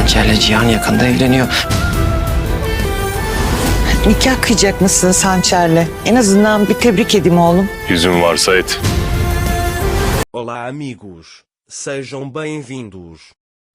Sancer'le Cihan yakında evleniyor. Nikah kıyacak mısın Sançer'le? En azından bir tebrik edeyim oğlum. Yüzün varsa et. Olá amigos, sejam bem-vindos.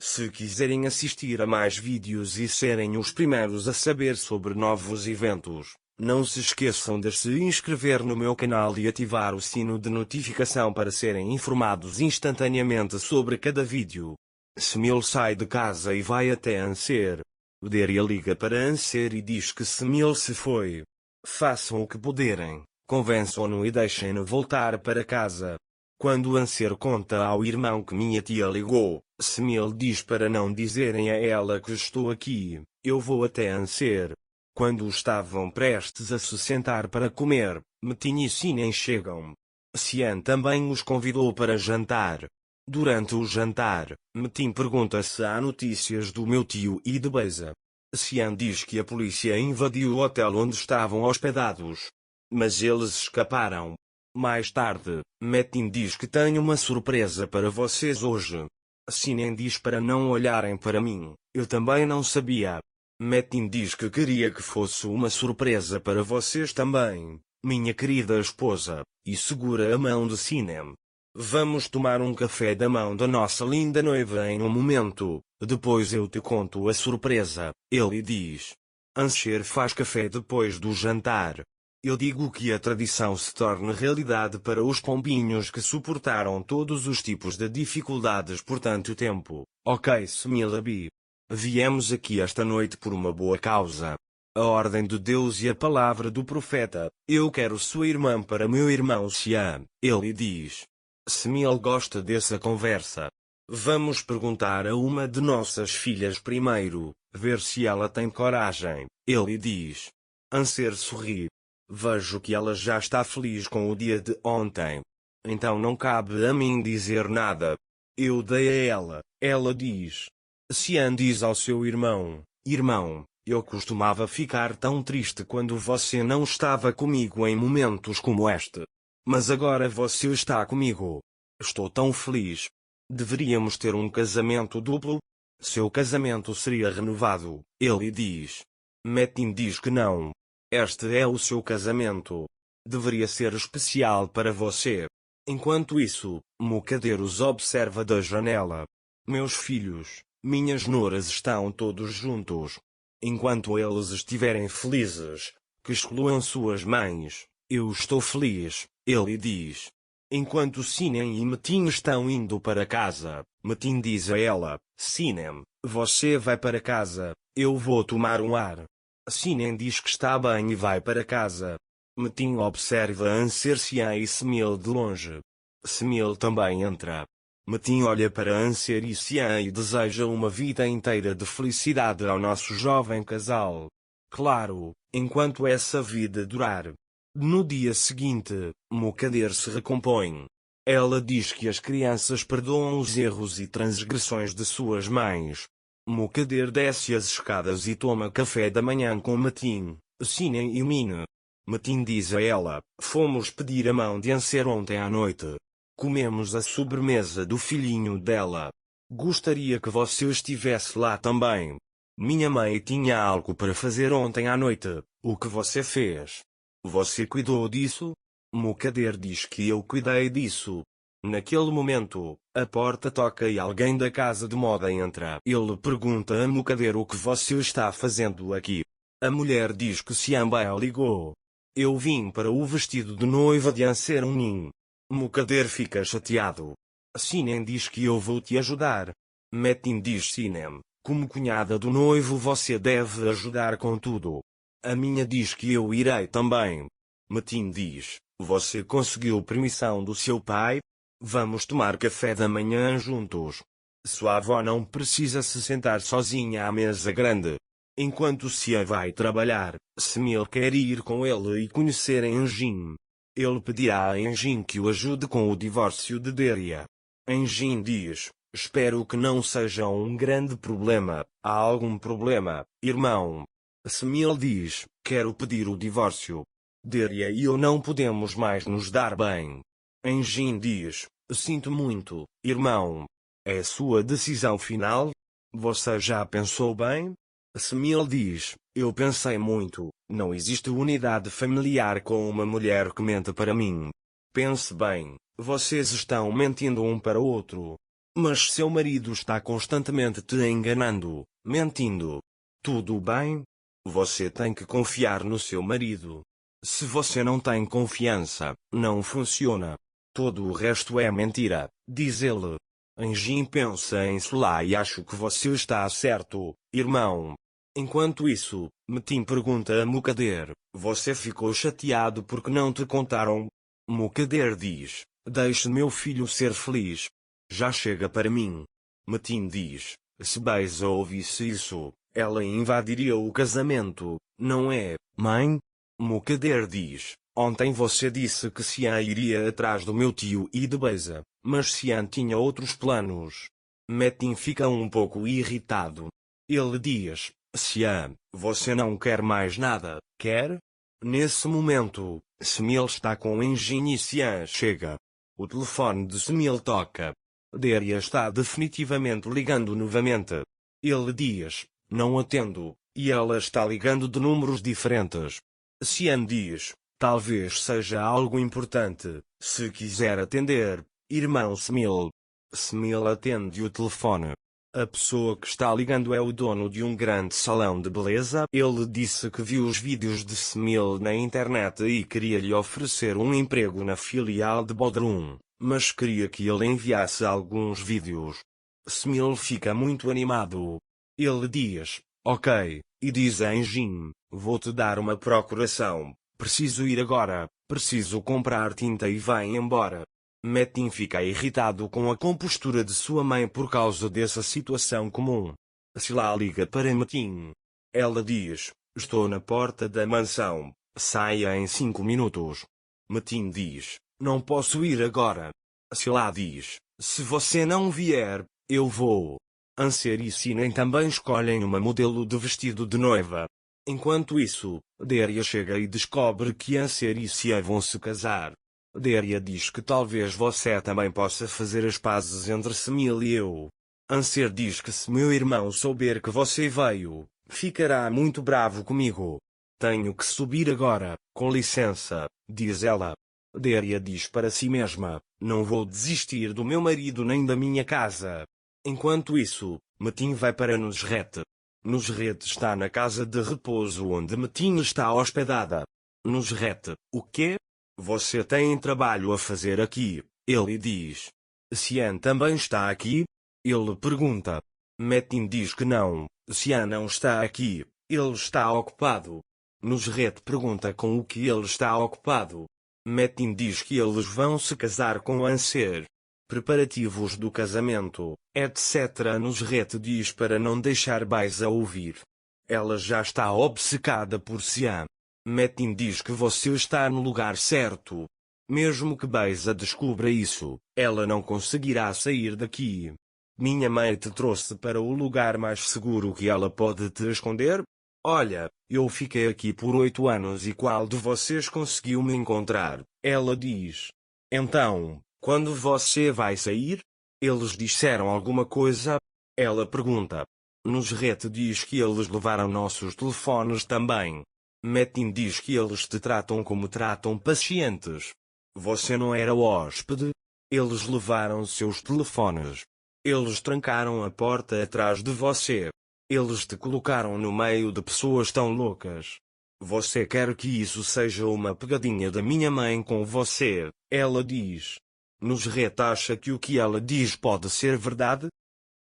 Se quiserem assistir a mais vídeos e serem os primeiros a saber sobre novos eventos, não se esqueçam de se inscrever no meu canal e ativar o sino de notificação para serem informados instantaneamente sobre cada vídeo. Semil sai de casa e vai até Anser. Deria liga para Anser e diz que Semil se foi. Façam o que puderem, convençam-no e deixem-no voltar para casa. Quando Anser conta ao irmão que minha tia ligou, Semil diz para não dizerem a ela que estou aqui, eu vou até Anser. Quando estavam prestes a se sentar para comer, Metin e Sinem chegam. Cian também os convidou para jantar. Durante o jantar, Metin pergunta se há notícias do meu tio e de Beza. Cian diz que a polícia invadiu o hotel onde estavam hospedados. Mas eles escaparam. Mais tarde, Metin diz que tenho uma surpresa para vocês hoje. Sinem diz para não olharem para mim, eu também não sabia. Metin diz que queria que fosse uma surpresa para vocês também, minha querida esposa, e segura a mão de Sinem. Vamos tomar um café da mão da nossa linda noiva em um momento, depois eu te conto a surpresa, ele diz. Anser faz café depois do jantar. Eu digo que a tradição se torne realidade para os pombinhos que suportaram todos os tipos de dificuldades por tanto tempo. Ok, Semilabi. Viemos aqui esta noite por uma boa causa. A ordem de Deus e a palavra do profeta. Eu quero sua irmã para meu irmão Siam, ele diz. Semil gosta dessa conversa. Vamos perguntar a uma de nossas filhas primeiro, ver se ela tem coragem, ele diz. Anser sorri. Vejo que ela já está feliz com o dia de ontem. Então não cabe a mim dizer nada. Eu dei a ela diz. Cian diz ao seu irmão, irmão, eu costumava ficar tão triste quando você não estava comigo em momentos como este. Mas agora você está comigo. Estou tão feliz. Deveríamos ter um casamento duplo? Seu casamento seria renovado, ele diz. Metin diz que não. Este é o seu casamento. Deveria ser especial para você. Enquanto isso, Mukader os observa da janela. Meus filhos, minhas noras estão todos juntos. Enquanto eles estiverem felizes, que excluam suas mães, eu estou feliz, ele diz. Enquanto Sinem e Metin estão indo para casa, Metin diz a ela, Sinem, você vai para casa, eu vou tomar um ar. Sinem diz que está bem e vai para casa. Metin observa Anser Cian e Semil de longe. Semil também entra. Metin olha para Anser e Cian e deseja uma vida inteira de felicidade ao nosso jovem casal. Claro, enquanto essa vida durar. No dia seguinte, Mukader se recompõe. Ela diz que as crianças perdoam os erros e transgressões de suas mães. Mukader desce as escadas e toma café da manhã com Metin, Sinem e Mine. Metin diz a ela, fomos pedir a mão de Anser ontem à noite. Comemos a sobremesa do filhinho dela. Gostaria que você estivesse lá também. Minha mãe tinha algo para fazer ontem à noite, o que você fez? Você cuidou disso? Mukader diz que eu cuidei disso. Naquele momento, a porta toca e alguém da casa de moda entra. Ele pergunta a Mukader o que você está fazendo aqui. A mulher diz que Siambel ligou. Eu vim para o vestido de noiva de Anser Unin. Mukader fica chateado. Sinem diz que eu vou te ajudar. Metin diz Sinem, como cunhada do noivo você deve ajudar com tudo. A minha diz que eu irei também. Metin diz, você conseguiu permissão do seu pai? Vamos tomar café da manhã juntos. Sua avó não precisa se sentar sozinha à mesa grande. Enquanto Cia vai trabalhar, Semil quer ir com ele e conhecer Engin. Ele pedirá a Engin que o ajude com o divórcio de Deria. Engin diz, espero que não seja um grande problema. Há algum problema, irmão? Semil diz, quero pedir o divórcio. Deria e eu não podemos mais nos dar bem. Engin diz, sinto muito, irmão. É sua decisão final? Você já pensou bem? Smil diz, eu pensei muito, não existe unidade familiar com uma mulher que mente para mim. Pense bem, vocês estão mentindo um para o outro. Mas seu marido está constantemente te enganando, mentindo. Tudo bem? Você tem que confiar no seu marido. Se você não tem confiança, não funciona. Todo o resto é mentira, diz ele. Anjin pensa em Sula e acho que você está certo, irmão. Enquanto isso, Metin pergunta a Mukader, você ficou chateado porque não te contaram? Mukader diz, deixe meu filho ser feliz. Já chega para mim. Metin diz, se Beisa ouvisse isso, ela invadiria o casamento, não é, mãe? Mukader diz, ontem você disse que Xian iria atrás do meu tio e de Beisa, mas Xian tinha outros planos. Metin fica um pouco irritado. Ele diz, Xian, você não quer mais nada, quer? Nesse momento, Smil está com o engine e Xian chega. O telefone de Smil toca. Deria está definitivamente ligando novamente. Ele diz, não atendo, e ela está ligando de números diferentes. Xian diz, talvez seja algo importante, se quiser atender, irmão Smil. Smil atende o telefone. A pessoa que está ligando é o dono de um grande salão de beleza. Ele disse que viu os vídeos de Smil na internet e queria lhe oferecer um emprego na filial de Bodrum, mas queria que ele enviasse alguns vídeos. Smil fica muito animado. Ele diz, ok, e diz a Anjin, vou-te dar uma procuração, preciso ir agora, preciso comprar tinta e vai embora. Metin fica irritado com a compostura de sua mãe por causa dessa situação comum. Sila liga para Metin. Ela diz, estou na porta da mansão, saia em 5 minutos. Metin diz, não posso ir agora. Sila diz, se você não vier, eu vou. Anser e Sinen também escolhem uma modelo de vestido de noiva. Enquanto isso, Deria chega e descobre que Anser e Sia vão se casar. Deria diz que talvez você também possa fazer as pazes entre Smil e eu. Anser diz que se meu irmão souber que você veio, ficará muito bravo comigo. Tenho que subir agora, com licença, diz ela. Deria diz para si mesma, não vou desistir do meu marido nem da minha casa. Enquanto isso, Metin vai para Nusret. Nusret está na casa de repouso onde Metin está hospedada. Nusret, o quê? Você tem trabalho a fazer aqui, ele diz. Xian também está aqui? Ele pergunta. Metin diz que não, Xian não está aqui, ele está ocupado. Nusret pergunta com o que ele está ocupado. Metin diz que eles vão se casar com Anser. Preparativos do casamento, etc. Nusret diz para não deixar Beisa ouvir. Ela já está obcecada por Xian. Metin diz que você está no lugar certo. Mesmo que Beisa descubra isso, ela não conseguirá sair daqui. Minha mãe te trouxe para o lugar mais seguro que ela pode te esconder? Olha, eu fiquei aqui por 8 anos e qual de vocês conseguiu me encontrar? Ela diz. Então, quando você vai sair? Eles disseram alguma coisa? Ela pergunta. Nusret diz que eles levaram nossos telefones também. Metin diz que eles te tratam como tratam pacientes. Você não era hóspede? Eles levaram seus telefones. Eles trancaram a porta atrás de você. Eles te colocaram no meio de pessoas tão loucas. Você quer que isso seja uma pegadinha da minha mãe com você? Ela diz. Nusret acha que o que ela diz pode ser verdade?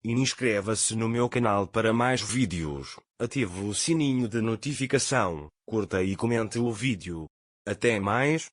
Inscreva-se no meu canal para mais vídeos, ative o sininho de notificação, curta e comente o vídeo. Até mais.